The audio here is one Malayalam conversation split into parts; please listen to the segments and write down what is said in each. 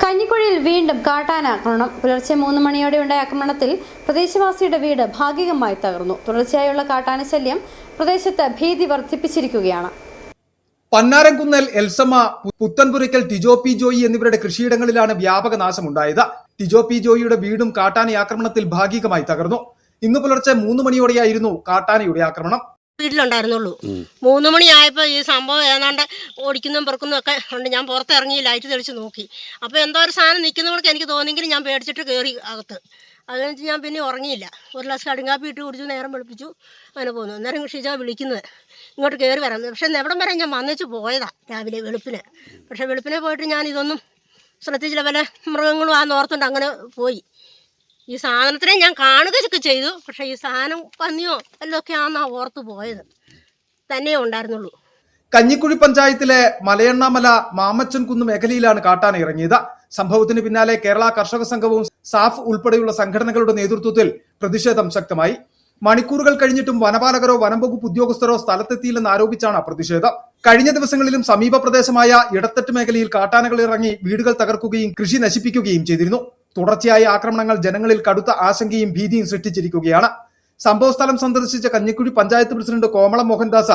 കഞ്ഞിക്കുഴിയിൽ വീണ്ടും കാട്ടാനാക്രമണം. പുലർച്ചെ 3 മണിയോടെ ഉണ്ടായ ആക്രമണത്തിൽ പ്രദേശവാസിയുടെ വീട് ഭാഗികമായി തകർന്നു. തുടർച്ചയായുള്ള കാട്ടാന ശല്യം പ്രദേശത്ത് ഭീതി വർദ്ധിപ്പിച്ചിരിക്കുകയാണ്. പന്നാരംകുന്നേൽ എൽസമ്മ, പുത്തൻപുരയ്ക്കൽ ടിജോ പി ജോയി എന്നിവരുടെ കൃഷിയിടങ്ങളിലാണ് വ്യാപക നാശമുണ്ടായത്. ടിജോ പി ജോയിയുടെ വീടും കാട്ടാന ആക്രമണത്തിൽ ഭാഗികമായി തകർന്നു. ഇന്ന് പുലർച്ചെ 3 മണിയോടെയായിരുന്നു കാട്ടാനയുടെ ആക്രമണം. വീട്ടിലുണ്ടായിരുന്നുള്ളൂ. 3 മണിയായപ്പോൾ ഈ സംഭവം ഏതാണ്ട് ഓടിക്കുന്നതും പെറുക്കുന്നതും ഒക്കെ ഉണ്ട്. ഞാൻ പുറത്തിറങ്ങി ലൈറ്റ് തെളിച്ച് നോക്കി. അപ്പോൾ എന്തോ ഒരു സാധനം നിൽക്കുന്നവർക്ക് എനിക്ക് തോന്നിയെങ്കിലും ഞാൻ പേടിച്ചിട്ട് കയറി അകത്ത്. അത് കഴിഞ്ഞിട്ട് ഞാൻ പിന്നെ ഉറങ്ങിയില്ല. ഒരു ഗ്ലാസ് കടുങ്കാപ്പി ഇട്ട് കുടിച്ചു, നേരം വെളുപ്പിച്ചു, അങ്ങനെ പോന്നു. അന്നേരം കൃഷിച്ചാൽ വിളിക്കുന്നത് ഇങ്ങോട്ട് കയറി വരാം. പക്ഷേ എവിടം വരെ ഞാൻ വന്നേച്ച് പോയതാണ് രാവിലെ വെളുപ്പിന്. പക്ഷേ വെളുപ്പിനെ പോയിട്ട് ഞാൻ ഇതൊന്നും ശ്രദ്ധിച്ചില്ല. വല്ല മൃഗങ്ങളും ഓർത്തുകൊണ്ട് അങ്ങനെ പോയി. ഈ സാധനത്തിനെ ഞാൻ കാണുകയൊക്കെ ചെയ്തു. പക്ഷേ ഈ സാധനം പന്നിയോ എല്ലൊക്കെ ആണെന്നാ ഓർത്ത് പോയത് തന്നെ ഉണ്ടായിരുന്നുള്ളൂ. കഞ്ഞിക്കുഴി പഞ്ചായത്തിലെ മലയണ്ണാമല മാമച്ചൻകുന്ന് മേഖലയിലാണ് കാട്ടാന ഇറങ്ങിയത്. സംഭവത്തിന് പിന്നാലെ കേരള കർഷക സംഘവും സാഫ് ഉൾപ്പെടെയുള്ള സംഘടനകളുടെ നേതൃത്വത്തിൽ പ്രതിഷേധം ശക്തമായി. മണിക്കൂറുകൾ കഴിഞ്ഞിട്ടും വനപാലകരോ വനം വകുപ്പ് ഉദ്യോഗസ്ഥരോ സ്ഥലത്തെത്തിയില്ലെന്ന് ആരോപിച്ചാണ് പ്രതിഷേധം. കഴിഞ്ഞ ദിവസങ്ങളിലും സമീപ പ്രദേശമായ ഇടത്തട്ട് മേഖലയിൽ കാട്ടാനകൾ ഇറങ്ങി വീടുകൾ തകർക്കുകയും കൃഷി നശിപ്പിക്കുകയും ചെയ്തിരുന്നു. തുടർച്ചയായ ആക്രമണങ്ങൾ ജനങ്ങളിൽ കടുത്ത ആശങ്കയും ഭീതിയും സൃഷ്ടിച്ചിരിക്കുകയാണ്. സംഭവസ്ഥലം സന്ദർശിച്ച കഞ്ഞിക്കുഴി പഞ്ചായത്ത് പ്രസിഡന്റ് കോമളം മോഹൻദാസ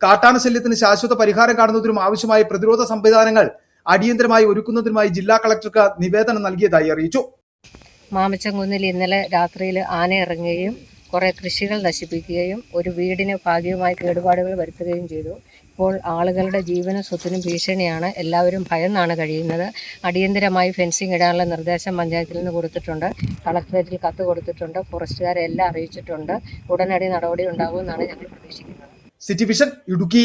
കാട്ടാന ശല്യത്തിന് ശാശ്വത പരിഹാരം കാണുന്നതിനും ആവശ്യമായ പ്രതിരോധ സംവിധാനങ്ങൾ അടിയന്തരമായി ഒരുക്കുന്നതിനുമായി ജില്ലാ കളക്ടർക്ക് നിവേദനം നൽകിയതായി അറിയിച്ചു. മാമച്ചൻകുന്നിൽ ഇന്നലെ രാത്രിയിൽ ആന ഇറങ്ങുകയും കുറെ കൃഷികൾ നശിപ്പിക്കുകയും ഒരു വീടിന് ഭാഗികമായി കേടുപാടുകൾ വരുത്തുകയും ചെയ്തു. ഇപ്പോൾ ആളുകളുടെ ജീവനും സ്വത്തിനും ഭീഷണിയാണ്. എല്ലാവരും ഭയന്നാണ് കഴിയുന്നത്. അടിയന്തരമായി ഫെൻസിങ് ഇടാനുള്ള നിർദ്ദേശം പഞ്ചായത്തിൽ നിന്ന് കൊടുത്തിട്ടുണ്ട്. കളക്ടറേറ്റിൽ കത്ത് കൊടുത്തിട്ടുണ്ട്. ഫോറസ്റ്റുകാരെ എല്ലാം അറിയിച്ചിട്ടുണ്ട്. ഉടനടി നടപടി ഉണ്ടാകുമെന്നാണ് ഞങ്ങൾ പ്രതീക്ഷിക്കുന്നത്. City vision Idukki.